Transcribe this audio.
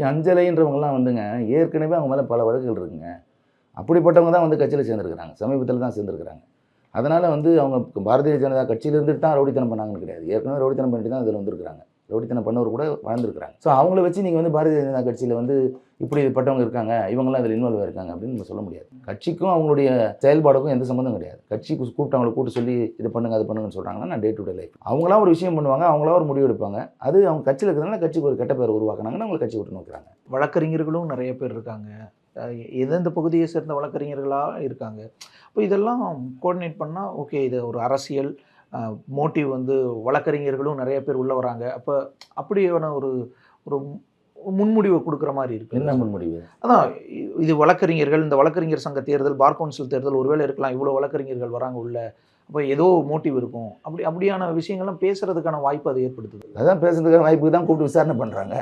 அஞ்சலைன்றவங்கலாம் வந்துங்க ஏற்கனவே அவங்க மேலே பல வழக்குகள் இருக்குங்க. அப்படிப்பட்டவங்க தான் வந்து கட்சியில் சேர்ந்துருக்கிறாங்க. சமீபத்தில் தான் சேர்ந்துருக்கிறாங்க. அதனால் வந்து அவங்க பாரதிய ஜனதா கட்சியில் இருந்துட்டு தான் ரவுடித்தனம் பண்ணாங்கன்னு கிடையாது. ஏற்கனவே ரவுடித்தனம் பண்ணிட்டு தான் இதில் வந்திருக்கிறாங்க. ரவுடித்தனம் பண்ணவர் கூட வாழ்ந்துருக்கிறாங்க. ஸோ அவங்கள வச்சு நீங்கள் வந்து பாரதிய ஜனதா கட்சியில் வந்து இப்படிப்பட்டவங்க இருக்காங்க, இவங்கெல்லாம் இதில் இன்வால்வ் ஆயிருக்காங்க அப்படின்னு நம்ம சொல்ல முடியாது. கட்சிக்கும் அவங்களுடைய செயல்பாடுக்கும் எந்த சம்மந்தம் கிடையாது. கட்சி கூப்பிட்டு அவங்களை கூப்பிட்டு சொல்லி இது பண்ணுங்க அது பண்ணுங்கன்னு சொல்கிறாங்கன்னா நான் டே டு டே லைஃப் அவங்களா ஒரு விஷயம் பண்ணுவாங்க, அவங்களா ஒரு முடிவு எடுப்பாங்க. அது அவங்க கட்சியில் இருக்கிறதுனால கட்சிக்கு ஒரு கெட்ட பேர் உருவாக்குனாங்கன்னா அவங்களை கட்சி விட்டு நோக்கிறாங்க. வழக்கறிஞர்களும் நிறைய பேர் இருக்காங்க. எந்தெந்த பகுதியை சேர்ந்த வழக்கறிஞர்களாக இருக்காங்க. இப்போ இதெல்லாம் கோஆர்டினேட் பண்ணால் ஓகே, இது ஒரு அரசியல் மோட்டிவ் வந்து வழக்கறிஞர்களும் நிறைய பேர் உள்ளே வராங்க. அப்போ அப்படியான ஒரு ஒரு முன்முடிவை கொடுக்குற மாதிரி இருக்குது. என்ன முன்முடிவு? அதான் இது வழக்கறிஞர்கள், இந்த வழக்கறிஞர் சங்க தேர்தல், பார் கவுன்சில் தேர்தல் ஒருவேளை இருக்கலாம். இவ்வளோ வழக்கறிஞர்கள் வராங்க உள்ள, அப்போ ஏதோ மோட்டிவ் இருக்கும். அப்படியான விஷயங்கள்லாம் பேசுறதுக்கான வாய்ப்பு அது ஏற்படுத்துது. அதான் பேசுறதுக்கான வாய்ப்புக்கு தான் கூப்பிட்டு விசாரணை பண்ணுறாங்க.